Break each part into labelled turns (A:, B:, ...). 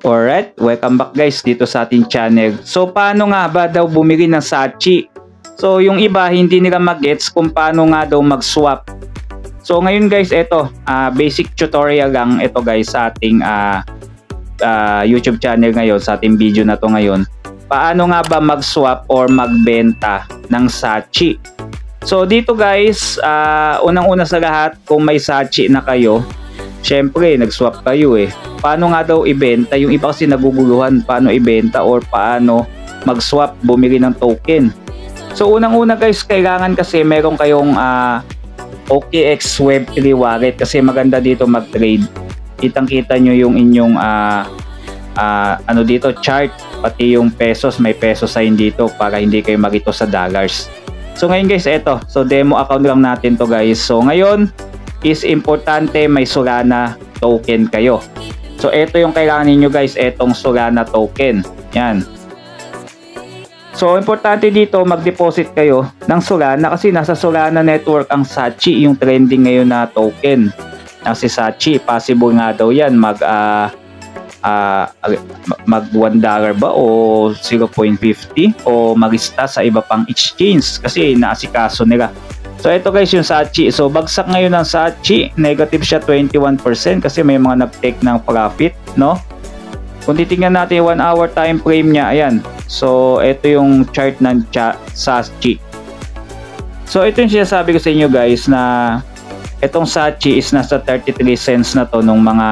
A: Alright, welcome back guys dito sa ating channel. So paano nga ba daw bumili ng Saatchi? So yung iba hindi nila mag-gets kung paano nga daw mag-swap. So ngayon guys, ito basic tutorial lang ito guys sa ating YouTube channel ngayon, sa ating video na to ngayon. Paano nga ba mag-swap or magbenta ng Saatchi? So dito guys, unang-una sa lahat, kung may Saatchi na kayo, syempre nag-swap kayo paano nga daw ibenta? Yung iba kasi naguguluhan paano ibenta or paano mag-swap, bumili ng token. So unang-una guys, kailangan kasi meron kayong OKX Web3 wallet kasi maganda dito mag-trade. Kitang-kita nyo yung inyong dito chart, pati yung pesos, may peso sign dito para hindi kayo magito sa dollars. So ngayon guys, eto, so demo account lang natin to guys. So ngayon is importante may Solana token kayo. So ito yung kailangan niyo guys, etong Solana token. Yan. So importante dito mag-deposit kayo ng Solana kasi nasa Solana network ang Saatchi, yung trending ngayon na token. Si Saatchi, possible nga daw yan mag $1 ba o 0.50 o magista sa iba pang exchange kasi naasikaso nila. So ito guys yung Saatchi. So bagsak ngayon ng Saatchi, negative siya 21% kasi may mga nag-take ng profit, no? Kung titingnan natin 1 hour time frame niya, ayan. So ito yung chart ng Saatchi. So ito yung sinasabi ko sa inyo guys na itong Saatchi is nasa 33 cents na to nung mga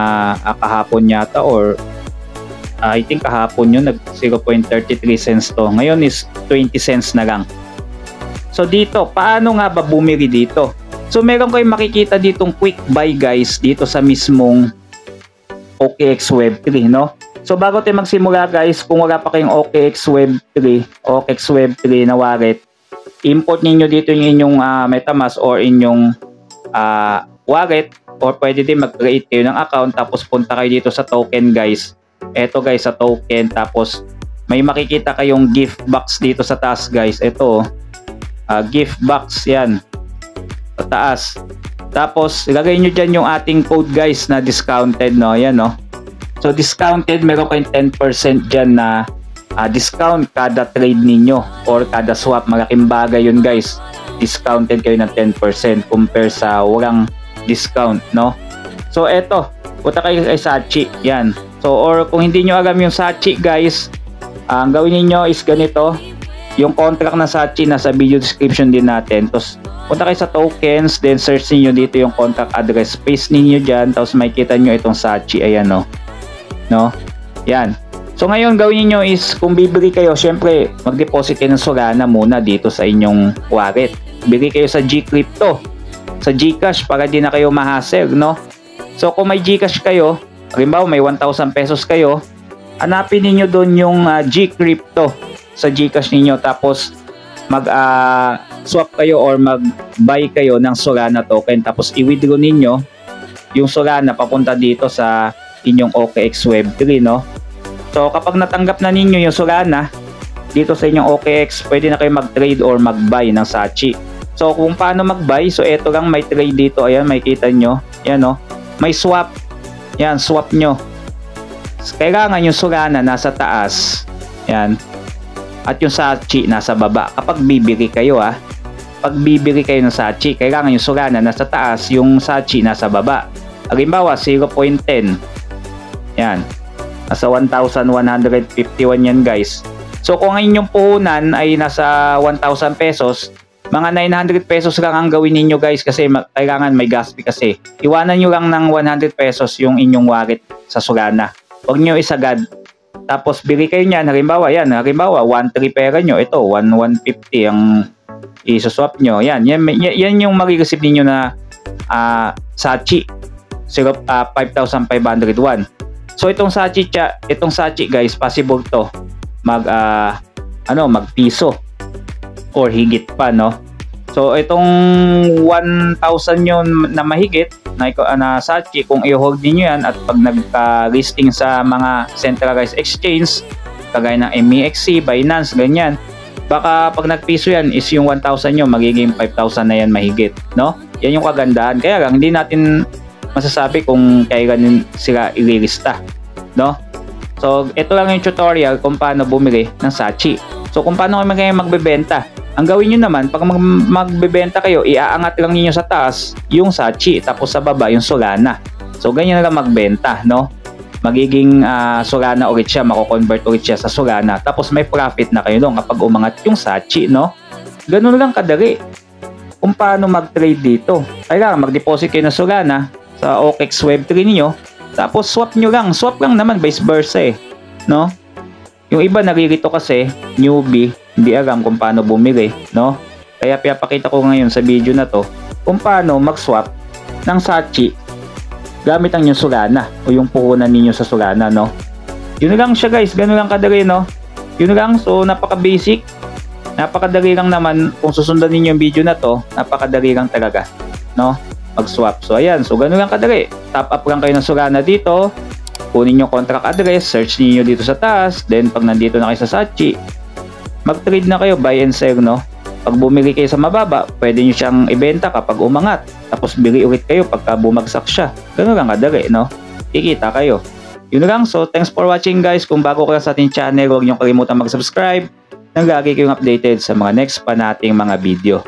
A: kahapon yata or I think kahapon yun nag 0.33 cents to. Ngayon is 20 cents na lang. So dito, paano nga ba bumili dito? So meron kayong makikita ditong quick buy guys dito sa mismong OKX Web3, no? So bago tayo magsimula guys, kung wala pa kayong OKX Web3 na wallet, import niyo dito yung inyong MetaMask or inyong wallet, or pwede din mag-create kayo ng account tapos punta kayo dito sa token guys. Eto guys sa token, tapos may makikita kayong gift box dito sa taas guys. Ito gift box yan sa taas. Tapos ilagay nyo dyan yung ating code guys na discounted, no? Yan, no? So discounted, meron kayong 10% dyan na discount kada trade ninyo or kada swap. Malaking bagay yun guys. Discounted kayo ng 10% compare sa walang discount, no? So eto, punta kayo kay Saatchi, yan. So or kung hindi nyo alam yung Saatchi guys, ang gawin niyo is ganito. Yung contract na Saatchi nasa video description din natin. Tapos punta kayo sa tokens, then search niyo dito yung contract address, paste niyo diyan, tapos makikita niyo itong Saatchi, ayan, no. Yan. So ngayon gawin niyo is kung bibili kayo, syempre mag-deposit kayo ng Solana muna dito sa inyong wallet. Bili kayo sa Gcrypto, sa GCash para di na kayo ma-hassle, no. So kung may GCash kayo, halimbawa may 1,000 pesos kayo, hanapin niyo doon yung Gcrypto sa GCash ninyo, tapos mag-swap kayo or mag-buy kayo ng Solana token, tapos i-withdraw ninyo yung Solana papunta dito sa inyong OKX Web3, no? So kapag natanggap na ninyo yung Solana dito sa inyong OKX, pwede na kayo mag-trade or mag-buy ng Saatchi. So kung paano mag-buy, so eto lang, may trade dito, ayan, makikita nyo, yan, no? May swap, yan, swap nyo. Kailangan yung Solana nasa taas, yan, at yung Saatchi nasa baba. Kapag bibili kayo pag bibili kayo ng Saatchi, kailangan yung Solana nasa taas, yung Saatchi nasa baba. Halimbawa 0.10, yan, nasa 1,151 yan guys. So kung ang inyong puhunan ay nasa 1,000 pesos, mga 900 pesos lang ang gawin ninyo guys kasi kailangan may gas fee kasi. Iwanan nyo lang ng 100 pesos yung inyong wallet sa Solana. Huwag nyo isagad. Tapos bili kayo niyan, halimbawa 1,300 pera nyo, ito 1,150 ang i-swap nyo, yan yung mag-receive ninyo na Saatchi, 5,501. So itong Saatchi guys, possible to mag piso or higit pa, no? So itong 1,000 yun na mahigit na Saatchi, kung i-hold niyo yan at pag nagka-listing sa mga centralized exchange kagaya ng MEXC, Binance, ganyan, baka pag nagpiso yan is yung 1,000 nyo magiging 5,000 na yan mahigit, no? Yan yung kagandahan. Kaya lang hindi natin masasabi kung kailan sila ililista, no? So, ito lang yung tutorial kung paano bumili ng Sachi. So, kung paano kayo magbebenta. Ang gawin nyo naman, pag magbebenta kayo, iaangat lang niyo sa taas yung Sachi, tapos sa baba yung Solana. So, ganyan na lang magbenta, no? Magiging Solana ulit siya, mako-convert ulit siya sa Solana. Tapos may profit na kayo doon kapag umangat yung Sachi, no? Ganun lang kadali. Kung paano mag-trade dito. Kailangan mag-deposit kayo ng Solana sa OKX Web3 niyo. Tapos swap nyo lang. Swap lang naman, vice versa eh. No? Yung iba naririto kasi, newbie, hindi alam kung paano bumili. No? Kaya pinapakita ko ngayon sa video na to kung paano mag-swap ng Sachi gamit ang yung Solana o yung puhunan ninyo sa Solana. No? Yun lang siya guys. Ganun lang kadali. No? Yun lang. So napaka-basic. Napakadali lang naman. Kung susundan ninyo yung video na to, napakadali lang talaga. No? Mag-swap. So ayan, so ganun lang kadali. Top up lang kayo ng Solana dito. Kunin nyo contract address, search niyo dito sa taas. Then pag nandito na kayo sa Sachi, mag-trade na kayo, buy and sell, no? Pag bumili kayo sa mababa, pwede nyo siyang ibenta kapag umangat. Tapos bili ulit kayo pagka bumagsak siya. Ganun lang kadali, no? Kikita kayo. Yun lang. So thanks for watching guys. Kung bago ka sa ating channel, huwag nyo kalimutan mag-subscribe nang lagi kayong updated sa mga next pa nating mga video.